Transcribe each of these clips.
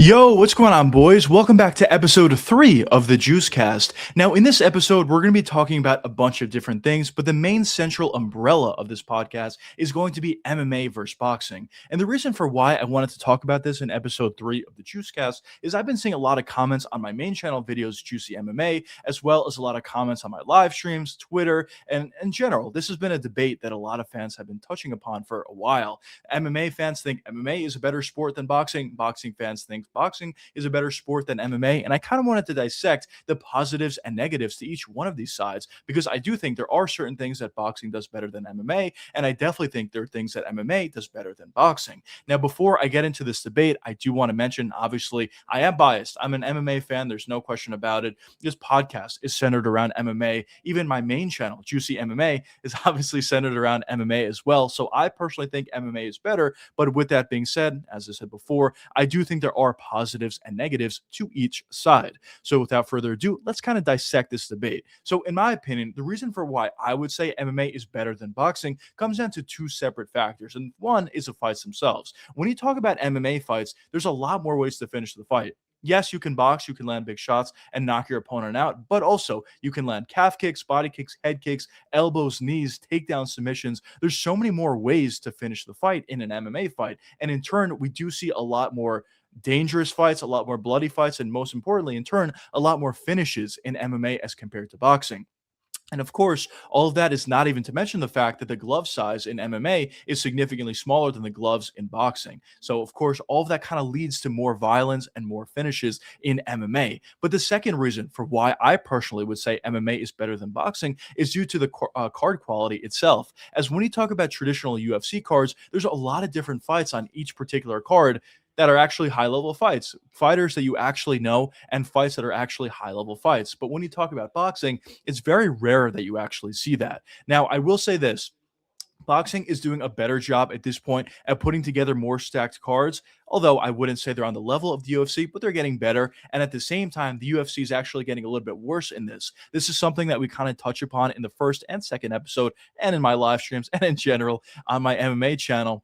Yo, what's going on, boys? Welcome back to episode 3 of the Juicecast. Now, in this episode, we're going to be talking about a bunch of different things, but the main central umbrella of this podcast is going to be MMA versus boxing. And the reason for why I wanted to talk about this in episode 3 of the Juicecast is I've been seeing a lot of comments on my main channel videos, Juicy MMA, as well as a lot of comments on my live streams, Twitter, and in general. This has been a debate that a lot of fans have been touching upon for a while. MMA fans think MMA is a better sport than boxing. Boxing fans think boxing is a better sport than MMA. And I kind of wanted to dissect the positives and negatives to each one of these sides, because I do think there are certain things that boxing does better than MMA. And I definitely think there are things that MMA does better than boxing. Now, before I get into this debate, I do want to mention, obviously, I am biased. I'm an MMA fan. There's no question about it. This podcast is centered around MMA. Even my main channel, Juicy MMA, is obviously centered around MMA as well. So I personally think MMA is better. But with that being said, as I said before, I do think there are positives and negatives to each side. So without further ado, let's kind of dissect this debate. So in my opinion, the reason for why I would say MMA is better than boxing comes down to two separate factors. And one is the fights themselves. When you talk about MMA fights, there's a lot more ways to finish the fight. Yes, you can box, you can land big shots and knock your opponent out, but also you can land calf kicks, body kicks, head kicks, elbows, knees, takedown submissions. There's so many more ways to finish the fight in an MMA fight. And in turn, we do see a lot more dangerous fights, a lot more bloody fights, and most importantly, in turn, a lot more finishes in MMA as compared to boxing. And of course, all of that is not even to mention the fact that the glove size in MMA is significantly smaller than the gloves in boxing. So, of course, all of that kind of leads to more violence and more finishes in MMA. But the second reason for why I personally would say MMA is better than boxing is due to the card quality itself. As when you talk about traditional UFC cards, there's a lot of different fights on each particular card that are actually high level fights, fighters that you actually know, and fights that are actually high level fights. But when you talk about boxing, it's very rare that you actually see that. Now, I will say this. Boxing is doing a better job at this point at putting together more stacked cards, although I wouldn't say they're on the level of the UFC, but they're getting better. And at the same time, the UFC is actually getting a little bit worse in this. This is something that we kind of touch upon in the first and second episode, and in my live streams, and in general on my MMA channel,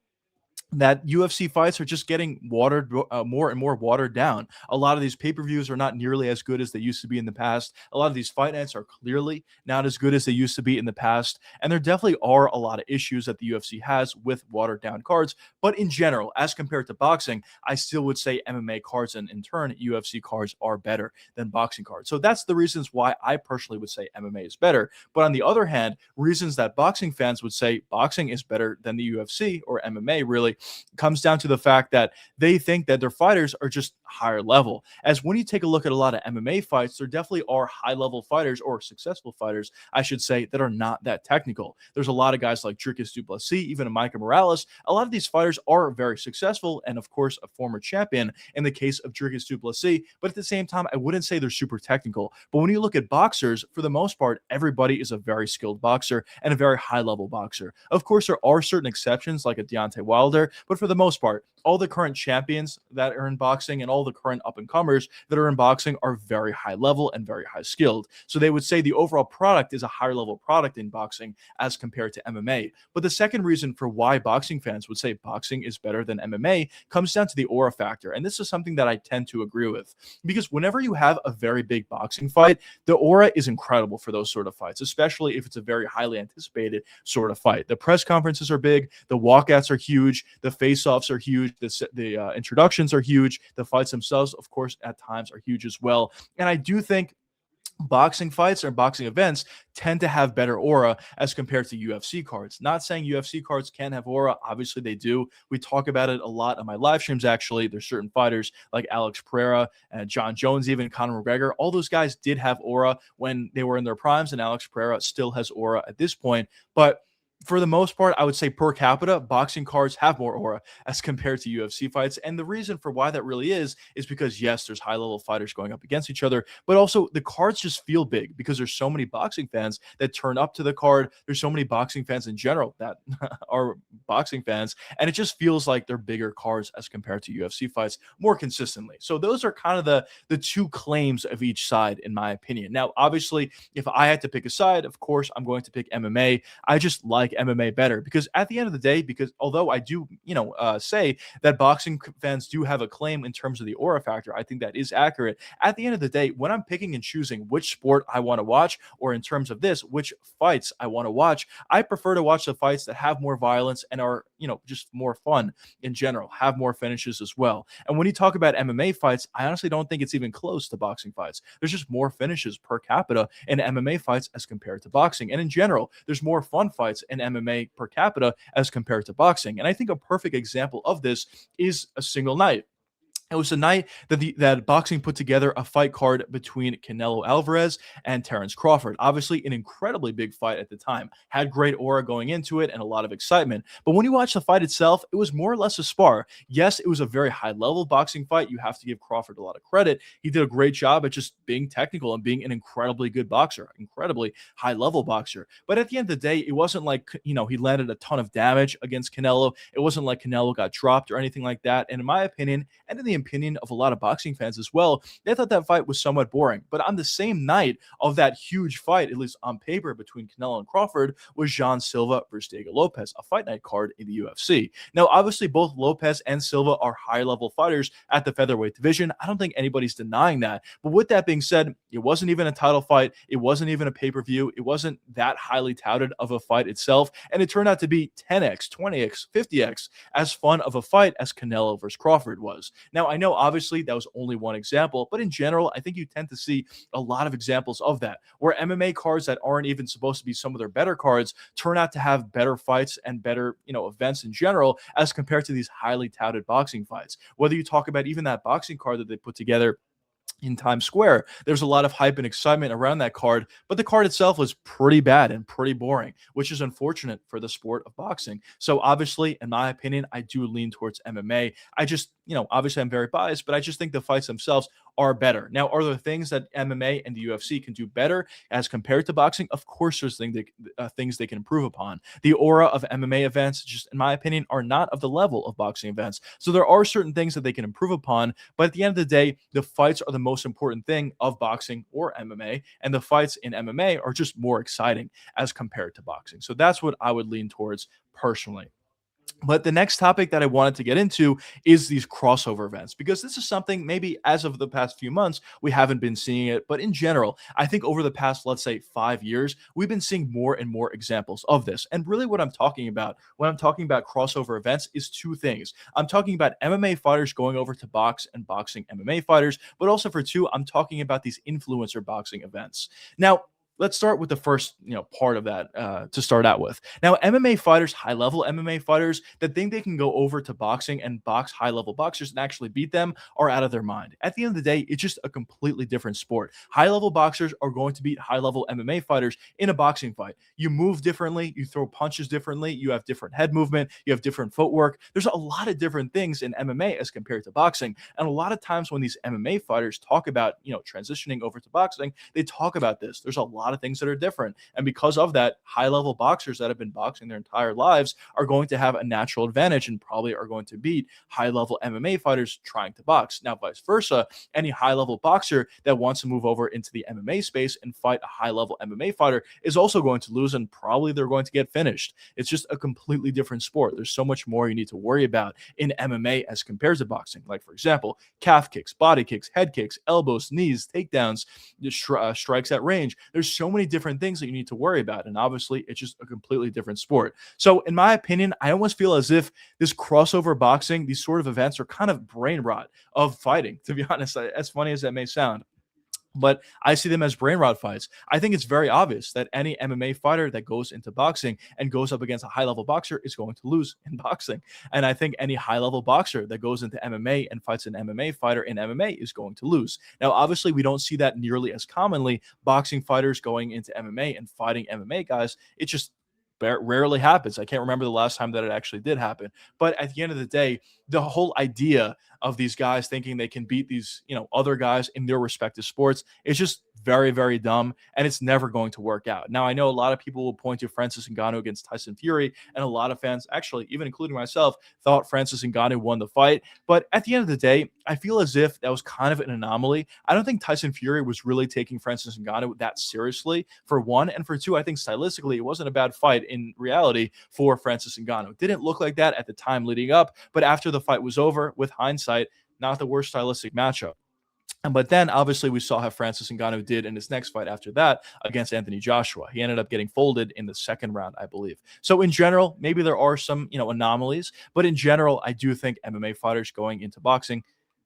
that UFC fights are just getting more and more watered down. A lot of these pay-per-views are not nearly as good as they used to be in the past. A lot of these fight nights are clearly not as good as they used to be in the past. And there definitely are a lot of issues that the UFC has with watered down cards. But in general, as compared to boxing, I still would say MMA cards and in turn, UFC cards are better than boxing cards. So that's the reasons why I personally would say MMA is better. But on the other hand, reasons that boxing fans would say boxing is better than the UFC or MMA really comes down to the fact that they think that their fighters are just higher level. As when you take a look at a lot of MMA fights, there definitely are high level fighters, or successful fighters, I should say, that are not that technical. There's a lot of guys like Dricus du Plessis, even a Micah Morales. A lot of these fighters are very successful, and of course, a former champion in the case of Dricus du Plessis. But at the same time, I wouldn't say they're super technical. But when you look at boxers, for the most part, everybody is a very skilled boxer and a very high level boxer. Of course, there are certain exceptions like a Deontay Wilder, but for the most part, all the current champions that are in boxing and all the current up-and-comers that are in boxing are very high level and very high skilled. So they would say the overall product is a higher level product in boxing as compared to MMA. But the second reason for why boxing fans would say boxing is better than MMA comes down to the aura factor. And this is something that I tend to agree with, because whenever you have a very big boxing fight, the aura is incredible for those sort of fights, especially if it's a very highly anticipated sort of fight. The press conferences are big, the walkouts are huge, the face-offs are huge, the introductions are huge, the fights themselves, of course, at times are huge as well. And I do think boxing fights or boxing events tend to have better aura as compared to UFC cards. Not saying UFC cards can have aura. Obviously, they do. We talk about it a lot on my live streams, actually. There's certain fighters like Alex Pereira and John Jones, even Conor McGregor. All those guys did have aura when they were in their primes, and Alex Pereira still has aura at this point. But for the most part, I would say per capita, boxing cards have more aura as compared to UFC fights. And the reason for why that really is because, yes, there's high-level fighters going up against each other, but also the cards just feel big because there's so many boxing fans that turn up to the card. There's so many boxing fans in general that are boxing fans, and it just feels like they're bigger cards as compared to UFC fights more consistently. So those are kind of the two claims of each side, in my opinion. Now, obviously, if I had to pick a side, of course, I'm going to pick MMA. I just like like MMA better, because at the end of the day, because although I do, say that boxing fans do have a claim in terms of the aura factor, I think that is accurate. At the end of the day, when I'm picking and choosing which sport I want to watch, or in terms of this, which fights I want to watch, I prefer to watch the fights that have more violence and are, just more fun in general, have more finishes as well. And when you talk about MMA fights, I honestly don't think it's even close to boxing fights. There's just more finishes per capita in MMA fights as compared to boxing. And in general, there's more fun fights in MMA per capita as compared to boxing. And I think a perfect example of this is a single night. It was the night that boxing put together a fight card between Canelo Alvarez and Terence Crawford. Obviously, an incredibly big fight at the time. Had great aura going into it and a lot of excitement. But when you watch the fight itself, it was more or less a spar. Yes, it was a very high-level boxing fight. You have to give Crawford a lot of credit. He did a great job at just being technical and being an incredibly good boxer, incredibly high-level boxer. But at the end of the day, it wasn't like, he landed a ton of damage against Canelo. It wasn't like Canelo got dropped or anything like that. And in my opinion, and in the opinion of a lot of boxing fans as well, they thought that fight was somewhat boring. But on the same night of that huge fight, at least on paper, between Canelo and Crawford, was Jean Silva versus Diego Lopez, a fight night card in the UFC. Now, obviously, both Lopez and Silva are high-level fighters at the featherweight division. I don't think anybody's denying that. But with that being said, it wasn't even a title fight. It wasn't even a pay-per-view. It wasn't that highly touted of a fight itself. And it turned out to be 10x, 20x, 50x as fun of a fight as Canelo versus Crawford was. Now, I know obviously that was only one example, but in general, I think you tend to see a lot of examples of that, where MMA cards that aren't even supposed to be some of their better cards turn out to have better fights and better, events in general as compared to these highly touted boxing fights. Whether you talk about even that boxing card that they put together in Times Square, there's a lot of hype and excitement around that card, but the card itself was pretty bad and pretty boring, which is unfortunate for the sport of boxing. So obviously, in my opinion, I do lean towards MMA. I just, obviously I'm very biased, but I just think the fights themselves are better. Now, are there things that MMA and the UFC can do better as compared to boxing? Of course, there's things they can improve upon. The aura of MMA events, just in my opinion, are not of the level of boxing events. So there are certain things that they can improve upon, but at the end of the day, the fights are the most important thing of boxing or MMA, and the fights in MMA are just more exciting as compared to boxing. So that's what I would lean towards personally. But the next topic that I wanted to get into is these crossover events, because this is something maybe as of the past few months, we haven't been seeing it. But in general, I think over the past, let's say 5 years, we've been seeing more and more examples of this. And really what I'm talking about when I'm talking about crossover events is two things. I'm talking about MMA fighters going over to box and boxing MMA fighters, but also for two, I'm talking about these influencer boxing events. Now, let's start with the first, part of that to start out with. Now, MMA fighters, high-level MMA fighters that think they can go over to boxing and box high-level boxers and actually beat them are out of their mind. At the end of the day, it's just a completely different sport. High-level boxers are going to beat high-level MMA fighters in a boxing fight. You move differently, you throw punches differently, you have different head movement, you have different footwork. There's a lot of different things in MMA as compared to boxing. And a lot of times when these MMA fighters talk about, transitioning over to boxing, they talk about this. There's a lot of things that are different. And because of that, high-level boxers that have been boxing their entire lives are going to have a natural advantage and probably are going to beat high-level MMA fighters trying to box. Now, vice versa, any high-level boxer that wants to move over into the MMA space and fight a high-level MMA fighter is also going to lose, and probably they're going to get finished. It's just a completely different sport. There's so much more you need to worry about in MMA as compared to boxing. Like, for example, calf kicks, body kicks, head kicks, elbows, knees, takedowns, strikes at range. There's so many different things that you need to worry about. And obviously, it's just a completely different sport. So in my opinion, I almost feel as if this crossover boxing, these sort of events are kind of brain rot of fighting, to be honest, as funny as that may sound. But I see them as brain rot fights. I think it's very obvious that any MMA fighter that goes into boxing and goes up against a high-level boxer is going to lose in boxing. And I think any high-level boxer that goes into MMA and fights an MMA fighter in MMA is going to lose. Now, obviously, we don't see that nearly as commonly. Boxing fighters going into MMA and fighting MMA guys, it just rarely happens. I can't remember the last time that it actually did happen. But at the end of the day, the whole idea of these guys thinking they can beat these, other guys in their respective sports is just very, very dumb, and it's never going to work out. Now, I know a lot of people will point to Francis Ngannou against Tyson Fury, and a lot of fans, actually, even including myself, thought Francis Ngannou won the fight. But at the end of the day, I feel as if that was kind of an anomaly. I don't think Tyson Fury was really taking Francis Ngannou that seriously, for one, and for two, I think stylistically it wasn't a bad fight. in reality for Francis Ngannou. It didn't look like that at the time leading up, but after the fight was over, with hindsight, not the worst stylistic matchup. But then obviously we saw how Francis Ngannou did in his next fight after that against Anthony Joshua. He ended up getting folded in the second round, I believe. So in general, maybe there are some, anomalies, but in general, I do think MMA fighters going into boxing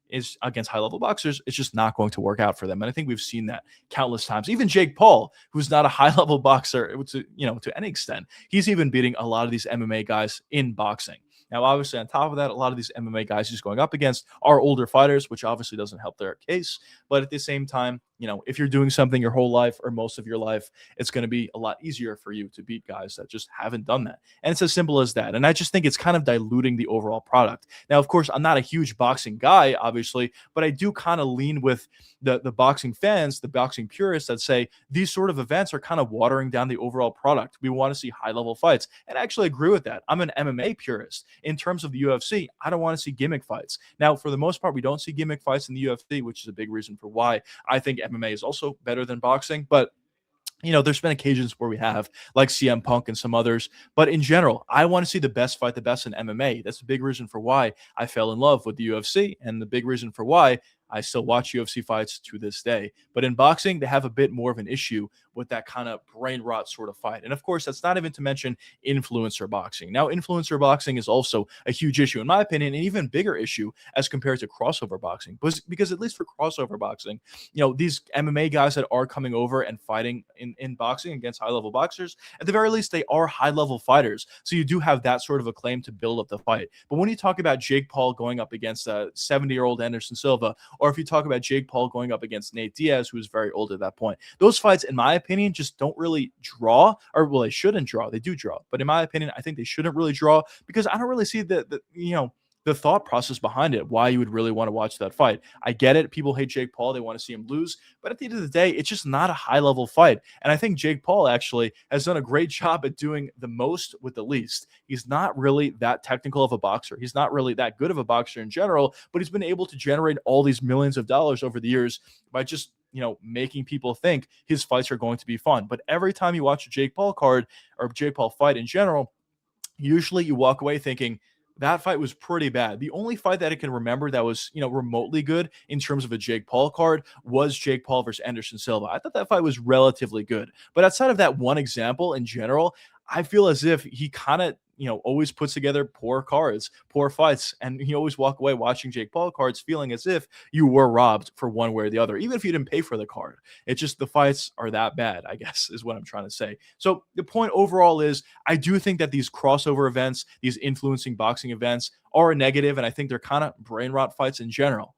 is against high level boxers, it's just not going to work out for them. And I think we've seen that countless times. Even Jake Paul, who's not a high level boxer to any extent, he's even beating a lot of these MMA guys in boxing. Now, obviously, on top of that, a lot of these MMA guys he's going up against are older fighters, which obviously doesn't help their case. But at the same time, if you're doing something your whole life or most of your life, it's going to be a lot easier for you to beat guys that just haven't done that. And it's as simple as that. And I just think it's kind of diluting the overall product. Now, of course, I'm not a huge boxing guy, obviously, but I do kind of lean with the boxing fans, the boxing purists that say these sort of events are kind of watering down the overall product. We want to see high level fights. And I actually agree with that. I'm an MMA purist. In terms of the UFC, I don't want to see gimmick fights. Now, for the most part, we don't see gimmick fights in the UFC, which is a big reason for why I think MMA is also better than boxing. But there's been occasions where we have, like CM Punk and some others. But in general, I want to see the best fight the best in MMA. That's a big reason for why I fell in love with the UFC, and the big reason for why I still watch UFC fights to this day. But in boxing, they have a bit more of an issue with that kind of brain rot sort of fight. And of course, that's not even to mention influencer boxing. Now, influencer boxing is also a huge issue, in my opinion, an even bigger issue as compared to crossover boxing. Because at least for crossover boxing, these MMA guys that are coming over and fighting in boxing against high-level boxers, at the very least, they are high-level fighters. So you do have that sort of a claim to build up the fight. But when you talk about Jake Paul going up against a 70-year-old Anderson Silva, or if you talk about Jake Paul going up against Nate Diaz, who is very old at that point, those fights, in my opinion, just don't really draw, or well, they shouldn't draw. They do draw, but in my opinion, I think they shouldn't really draw because I don't really see the thought process behind it, why you would really want to watch that fight. I get it. People hate Jake Paul. They want to see him lose. But at the end of the day, it's just not a high-level fight. And I think Jake Paul actually has done a great job at doing the most with the least. He's not really that technical of a boxer. He's not really that good of a boxer in general, but he's been able to generate all these millions of dollars over the years by just making people think his fights are going to be fun. But every time you watch a Jake Paul card or Jake Paul fight in general, usually you walk away thinking, that fight was pretty bad. The only fight that I can remember that was, remotely good in terms of a Jake Paul card was Jake Paul versus Anderson Silva. I thought that fight was relatively good. But outside of that one example in general, I feel as if he kind of, always puts together poor cards, poor fights. And you always walk away watching Jake Paul cards feeling as if you were robbed for one way or the other, even if you didn't pay for the card. It's just the fights are that bad, I guess, is what I'm trying to say. So the point overall is I do think that these crossover events, these influencing boxing events are a negative, and I think they're kind of brain rot fights in general.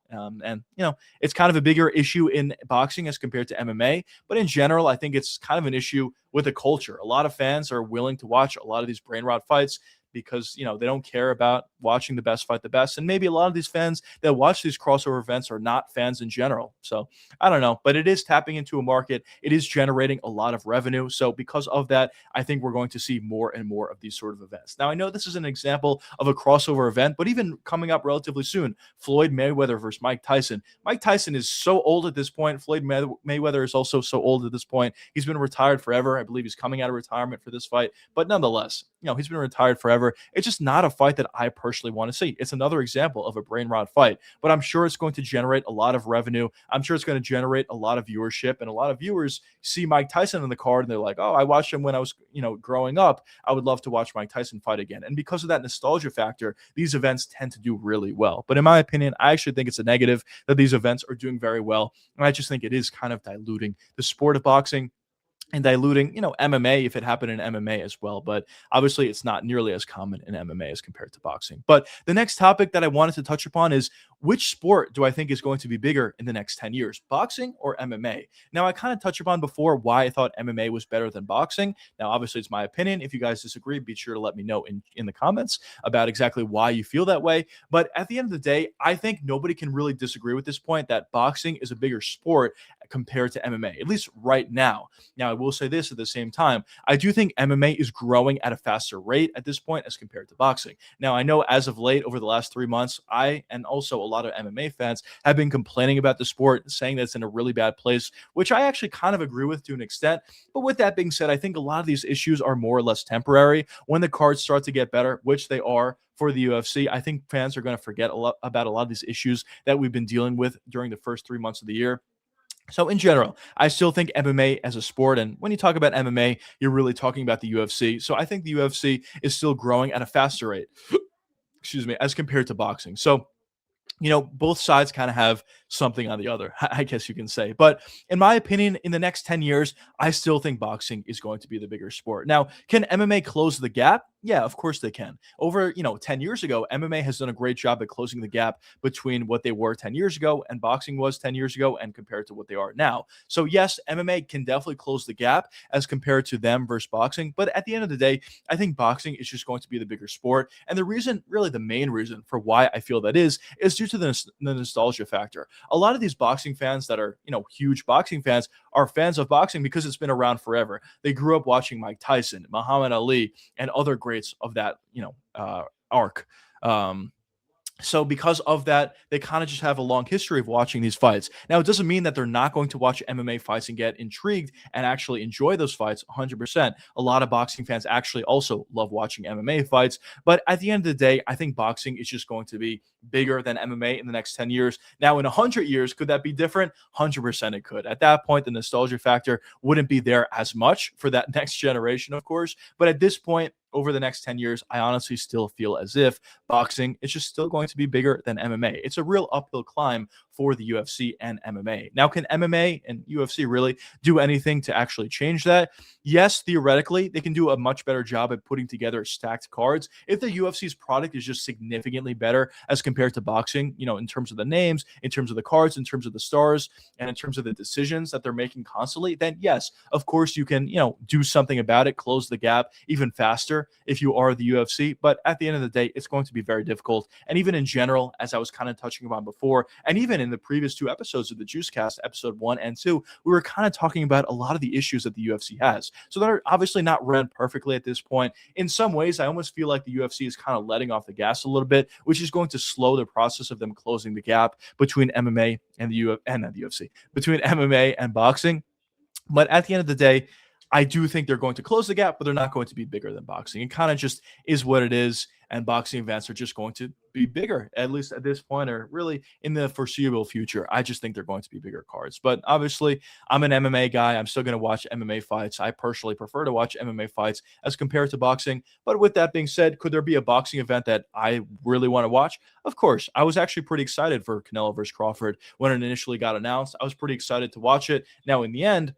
It's kind of a bigger issue in boxing as compared to MMA, but in general, I think it's kind of an issue with the culture. A lot of fans are willing to watch a lot of these brain rot fights because they don't care about watching the best fight the best. And maybe a lot of these fans that watch these crossover events are not fans in general. So I don't know, but it is tapping into a market. It is generating a lot of revenue. So because of that, I think we're going to see more and more of these sort of events. Now, I know this is an example of a crossover event, but even coming up relatively soon, Floyd Mayweather versus Mike Tyson. Mike Tyson is so old at this point. Floyd Mayweather is also so old at this point. He's been retired forever. I believe he's coming out of retirement for this fight, but nonetheless, he's been retired forever. It's just not a fight that I personally want to see. It's another example of a brain rot fight, but I'm sure it's going to generate a lot of revenue. I'm sure it's going to generate a lot of viewership, and a lot of viewers see Mike Tyson on the card and they're like, oh, I watched him when I was, growing up. I would love to watch Mike Tyson fight again. And because of that nostalgia factor, these events tend to do really well. But in my opinion, I actually think it's a negative that these events are doing very well. And I just think it is kind of diluting the sport of boxing and diluting, MMA if it happened in MMA as well. But obviously, it's not nearly as common in MMA as compared to boxing. But the next topic that I wanted to touch upon is which sport do I think is going to be bigger in the next 10 years, boxing or MMA? Now, I kind of touched upon before why I thought MMA was better than boxing. Now, obviously, it's my opinion. If you guys disagree, be sure to let me know in the comments about exactly why you feel that way. But at the end of the day, I think nobody can really disagree with this point that boxing is a bigger sport compared to MMA, at least right now. Now, I will say this at the same time. I do think MMA is growing at a faster rate at this point as compared to boxing. Now, I know as of late, over the last 3 months, I and also a lot of MMA fans have been complaining about the sport, saying that it's in a really bad place, which I actually kind of agree with to an extent. But with that being said, I think a lot of these issues are more or less temporary. When the cards start to get better, which they are for the UFC, I think fans are going to forget a lot about a lot of these issues that we've been dealing with during the first 3 months of the year. So in general, I still think MMA as a sport, and when you talk about MMA, you're really talking about the UFC. So I think the UFC is still growing at a faster rate, excuse me, as compared to boxing. So both sides kind of have something on the other, I guess you can say. But in my opinion, in the next 10 years, I still think boxing is going to be the bigger sport. Now, can MMA close the gap? Yeah, of course they can. Over, 10 years ago, MMA has done a great job at closing the gap between what they were 10 years ago and boxing was 10 years ago and compared to what they are now. So yes, MMA can definitely close the gap as compared to them versus boxing. But at the end of the day, I think boxing is just going to be the bigger sport. And the reason, really the main reason for why I feel that is due to the nostalgia factor. A lot of these boxing fans that are, huge boxing fans are fans of boxing because it's been around forever. They grew up watching Mike Tyson, Muhammad Ali, and other greats of that, arc. So because of that, they kind of just have a long history of watching these fights. Now, it doesn't mean that they're not going to watch MMA fights and get intrigued and actually enjoy those fights 100%. A lot of boxing fans actually also love watching MMA fights. But at the end of the day, I think boxing is just going to be bigger than MMA in the next 10 years. Now, in 100 years, could that be different? 100% it could. At that point, the nostalgia factor wouldn't be there as much for that next generation, of course. But at this point, over the next 10 years, I honestly still feel as if boxing is just still going to be bigger than MMA. It's a real uphill climb for the UFC and MMA. Now, can MMA and UFC really do anything to actually change that? Yes, theoretically, they can do a much better job at putting together stacked cards. If the UFC's product is just significantly better as compared to boxing, in terms of the names, in terms of the cards, in terms of the stars, and in terms of the decisions that they're making constantly, then yes, of course you can, do something about it, close the gap even faster if you are the UFC. But at the end of the day, it's going to be very difficult. And even in general, as I was kind of touching upon before, and even in the previous two episodes of the Juicecast, episode 1 and 2, we were kind of talking about a lot of the issues that the UFC has. So they're obviously not run perfectly at this point. In some ways, I almost feel like the UFC is kind of letting off the gas a little bit, which is going to slow the process of them closing the gap between MMA and not the UFC, between MMA and boxing. But at the end of the day, I do think they're going to close the gap, but they're not going to be bigger than boxing. It kind of just is what it is. And boxing events are just going to be bigger, at least at this point, or really in the foreseeable future. I just think they're going to be bigger cards. But obviously, I'm an MMA guy. I'm still going to watch MMA fights. I personally prefer to watch MMA fights as compared to boxing. But with that being said, could there be a boxing event that I really want to watch? Of course. I was actually pretty excited for Canelo versus Crawford when it initially got announced. I was pretty excited to watch it. Now, in the end,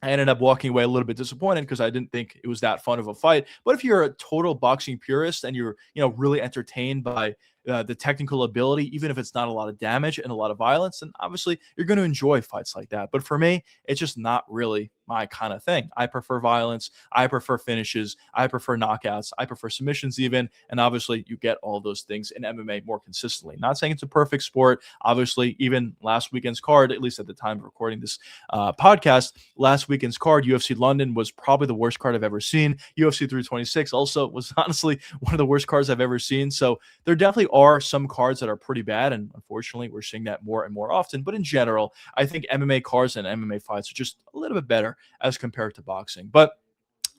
I ended up walking away a little bit disappointed because I didn't think it was that fun of a fight. But if you're a total boxing purist and you're, really entertained by the technical ability, even if it's not a lot of damage and a lot of violence, then obviously you're going to enjoy fights like that. But for me, it's just not really my kind of thing. I prefer violence. I prefer finishes. I prefer knockouts. I prefer submissions even. And obviously you get all those things in MMA more consistently. Not saying it's a perfect sport. Obviously, even last weekend's card, at least at the time of recording this podcast, last weekend's card, UFC London, was probably the worst card I've ever seen. UFC 326 also was honestly one of the worst cards I've ever seen. So there definitely are some cards that are pretty bad. And unfortunately, we're seeing that more and more often. But in general, I think MMA cards and MMA fights are just a little bit better as compared to boxing. But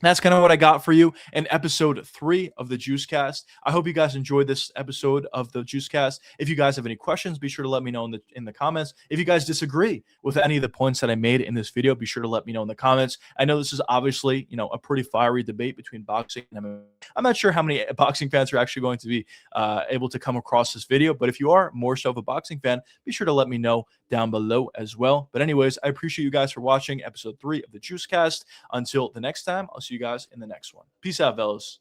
that's kind of what I got for you in episode 3 of the Juicecast. I hope you guys enjoyed this episode of the Juicecast. If you guys have any questions, be sure to let me know in the comments. If you guys disagree with any of the points that I made in this video, be sure to let me know in the comments. I know this is obviously, a pretty fiery debate between boxing and MMA. I'm not sure how many boxing fans are actually going to be able to come across this video, but if you are more so of a boxing fan, be sure to let me know down below as well. But anyways, I appreciate you guys for watching episode 3 of the Juicecast. Until the next time, I'll see you guys in the next one. Peace out, fellas.